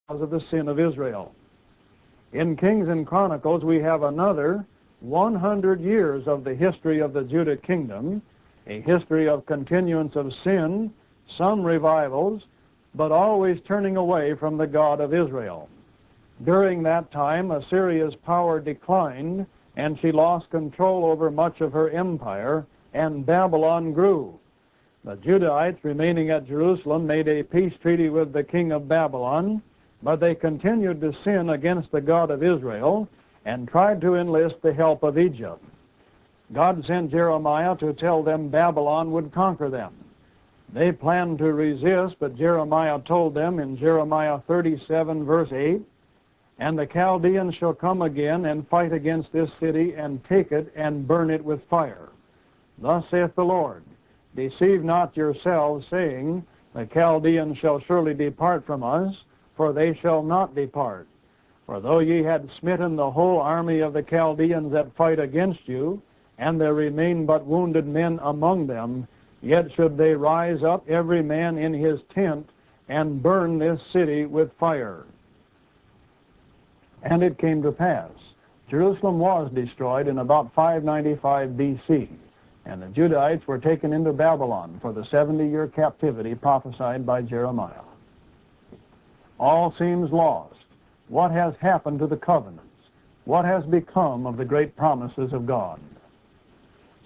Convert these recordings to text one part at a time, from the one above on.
of the sin of Israel. In Kings and Chronicles, we have another 100 years of the history of the Judah kingdom, a history of continuance of sin, some revivals, but always turning away from the God of Israel. During that time, Assyria's power declined, and she lost control over much of her empire, and Babylon grew. The Judahites remaining at Jerusalem made a peace treaty with the king of Babylon, but they continued to sin against the God of Israel and tried to enlist the help of Egypt. God sent Jeremiah to tell them Babylon would conquer them. They planned to resist, but Jeremiah told them in Jeremiah 37, verse 8, "And the Chaldeans shall come again and fight against this city and take it and burn it with fire. Thus saith the Lord, deceive not yourselves, saying, the Chaldeans shall surely depart from us, for they shall not depart. For though ye had smitten the whole army of the Chaldeans that fight against you, and there remain but wounded men among them, yet should they rise up every man in his tent and burn this city with fire." And it came to pass, Jerusalem was destroyed in about 595 B.C., and the Judahites were taken into Babylon for the 70-year captivity prophesied by Jeremiah. All seems lost. What has happened to the covenants? What has become of the great promises of God?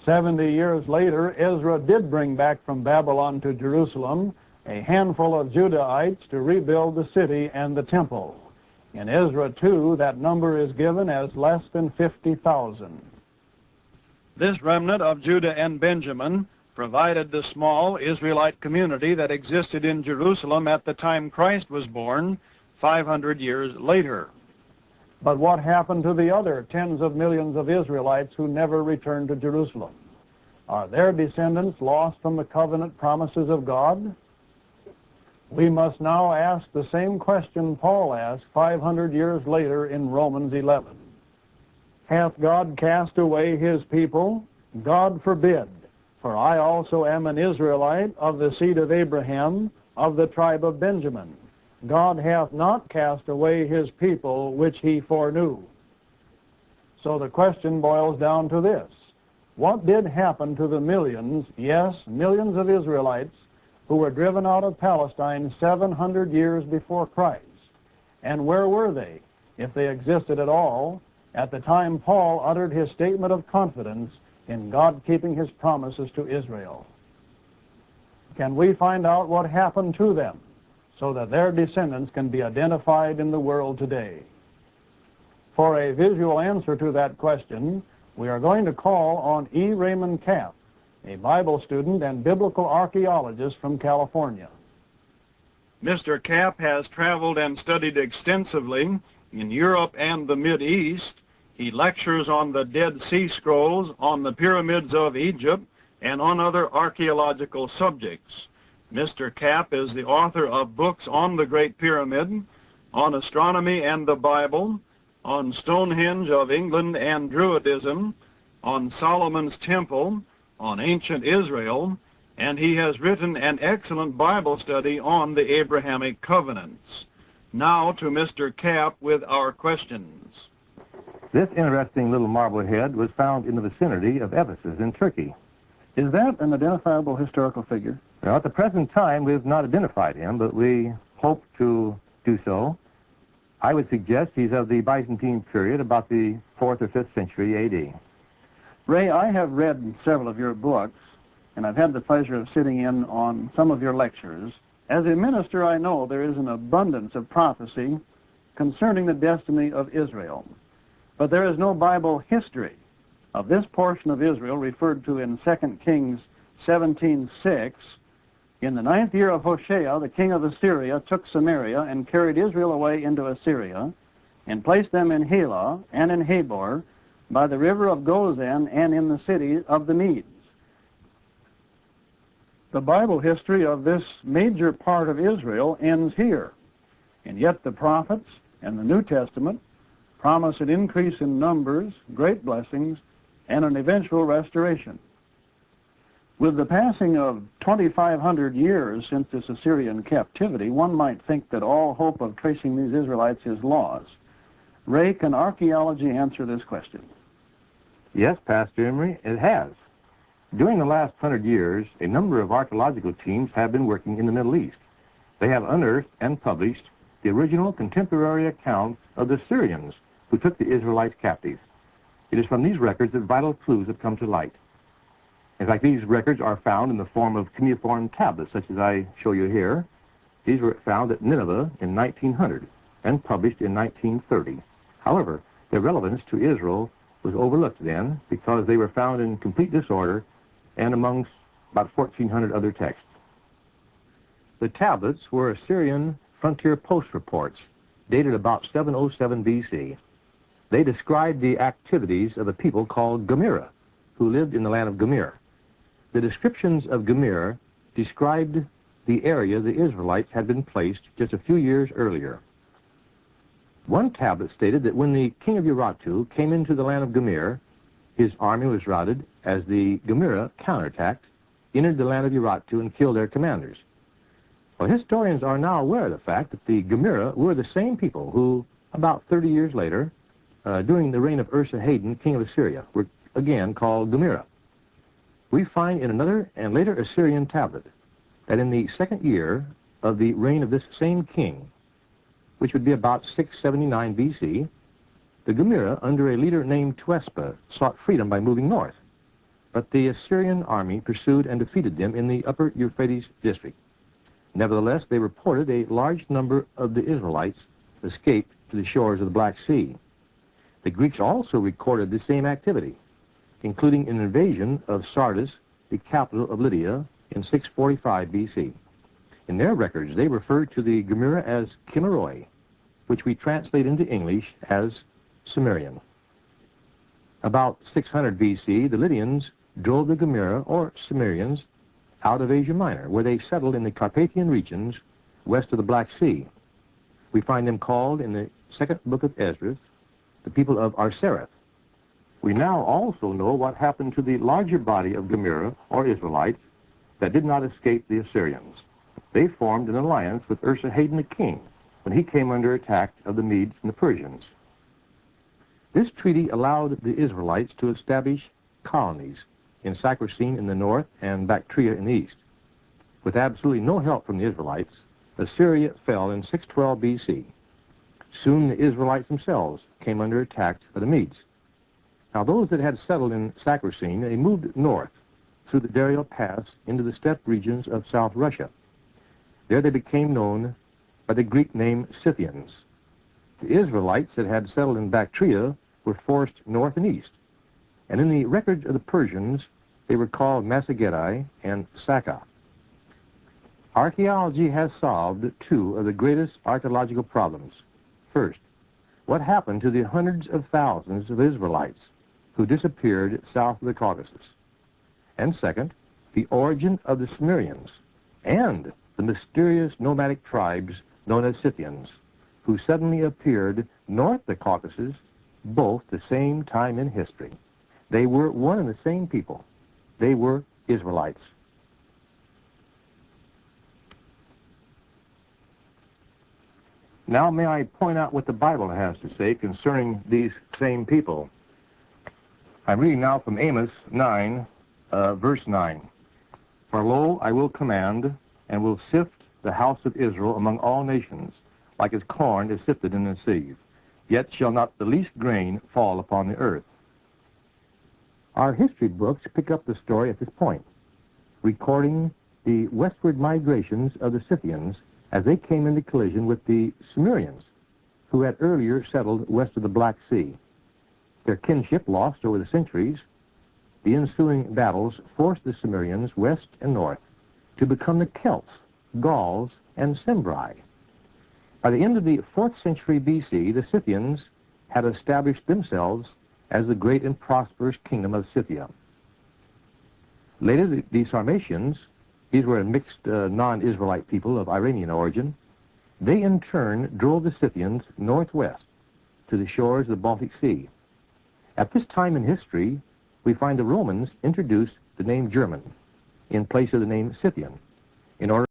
70 years later, Ezra did bring back from Babylon to Jerusalem a handful of Judahites to rebuild the city and the temple. In Ezra 2, that number is given as less than 50,000. This remnant of Judah and Benjamin provided the small Israelite community that existed in Jerusalem at the time Christ was born, 500 years later. But what happened to the other tens of millions of Israelites who never returned to Jerusalem? Are their descendants lost from the covenant promises of God? We must now ask the same question Paul asked 500 years later in Romans 11. Hath God cast away his people? God forbid. For I also am an Israelite of the seed of Abraham, of the tribe of Benjamin. God hath not cast away his people which he foreknew. So the question boils down to this. What did happen to the millions, yes, millions of Israelites who were driven out of Palestine 700 years before Christ? And where were they, if they existed at all, at the time Paul uttered his statement of confidence in God keeping his promises to Israel? Can we find out what happened to them so that their descendants can be identified in the world today? For a visual answer to that question, we are going to call on E. Raymond Capp, a Bible student and biblical archaeologist from California. Mr. Capp has traveled and studied extensively in Europe and the Mideast. He lectures on the Dead Sea Scrolls, on the pyramids of Egypt, and on other archaeological subjects. Mr. Capp is the author of books on the Great Pyramid, on astronomy and the Bible, on Stonehenge of England and Druidism, on Solomon's Temple, on ancient Israel, and he has written an excellent Bible study on the Abrahamic covenants. Now to Mr. Capp with our questions. This interesting little marble head was found in the vicinity of Ephesus in Turkey. Is that an identifiable historical figure? Now, at the present time, we've not identified him, but we hope to do so. I would suggest he's of the Byzantine period, about the 4th or 5th century A.D. Ray, I have read several of your books, and I've had the pleasure of sitting in on some of your lectures. As a minister, I know there is an abundance of prophecy concerning the destiny of Israel. But there is no Bible history of this portion of Israel referred to in 2 Kings 17:6. In the 9th year of Hoshea, the king of Assyria took Samaria and carried Israel away into Assyria and placed them in Halah and in Habor by the river of Gozan and in the city of the Medes. The Bible history of this major part of Israel ends here, and yet the prophets and the New Testament promise an increase in numbers, great blessings, and an eventual restoration. With the passing of 2,500 years since this Assyrian captivity, one might think that all hope of tracing these Israelites is lost. Ray, can archaeology answer this question? Yes, Pastor Emery, it has. During the last 100 years, a number of archaeological teams have been working in the Middle East. They have unearthed and published the original contemporary accounts of the Syrians who took the Israelites captive. It is from these records that vital clues have come to light. In fact, these records are found in the form of cuneiform tablets, such as I show you here. These were found at Nineveh in 1900 and published in 1930. However, their relevance to Israel was overlooked then because they were found in complete disorder and amongst about 1,400 other texts. The tablets were Assyrian frontier post reports dated about 707 BC. They described the activities of a people called Gemira, who lived in the land of Gemir. The descriptions of Gemir described the area the Israelites had been placed just a few years earlier. One tablet stated that when the king of Urartu came into the land of Gemir, his army was routed as the Gemira counterattacked, entered the land of Urartu, and killed their commanders. Well, historians are now aware of the fact that the Gemira were the same people who, about 30 years later, during the reign of Esarhaddon, king of Assyria, were again called Gemira. We find in another and later Assyrian tablet that in the second year of the reign of this same king, which would be about 679 BC, the Gemira, under a leader named Tuespa, sought freedom by moving north. But the Assyrian army pursued and defeated them in the upper Euphrates district. Nevertheless, they reported a large number of the Israelites escaped to the shores of the Black Sea. The Greeks also recorded the same activity, including an invasion of Sardis, the capital of Lydia, in 645 BC. In their records, they refer to the Gemira as Kimeroi, which we translate into English as Sumerian. About 600 BC, the Lydians drove the Gemira, or Sumerians, out of Asia Minor, where they settled in the Carpathian regions west of the Black Sea. We find them called in the second book of Esdras the people of Arsareth. We now also know what happened to the larger body of Gemira, or Israelites, that did not escape the Assyrians. They formed an alliance with Esarhaddon the king when he came under attack of the Medes and the Persians. This treaty allowed the Israelites to establish colonies in Sacrocene in the north and Bactria in the east. With absolutely no help from the Israelites, Assyria fell in 612 BC. Soon the Israelites themselves came under attack by the Medes. Now, those that had settled in Sacrocene, they moved north through the Dario Pass into the steppe regions of South Russia. There they became known by the Greek name Scythians. The Israelites that had settled in Bactria were forced north and east, and in the records of the Persians, they were called Massagetae and Saka. Archaeology has solved two of the greatest archaeological problems. First, what happened to the hundreds of thousands of Israelites who disappeared south of the Caucasus? And second, the origin of the Sumerians and the mysterious nomadic tribes known as Scythians, who suddenly appeared north of the Caucasus, both the same time in history. They were one and the same people. They were Israelites. Now may I point out what the Bible has to say concerning these same people. I'm reading now from Amos 9, verse 9. For lo, I will command, and will sift the house of Israel among all nations, like as corn is sifted in a sieve. Yet shall not the least grain fall upon the earth. Our history books pick up the story at this point, recording the westward migrations of the Scythians as they came into collision with the Sumerians, who had earlier settled west of the Black Sea. Their kinship lost over the centuries, the ensuing battles forced the Sumerians west and north to become the Celts, Gauls, and Cimbri. By the end of the 4th century BC, the Scythians had established themselves as the great and prosperous kingdom of Scythia. Later, the Sarmatians, these were a mixed non-Israelite people of Iranian origin, they in turn drove the Scythians northwest to the shores of the Baltic Sea. At this time in history, we find the Romans introduced the name German. in place of the name Scythian in order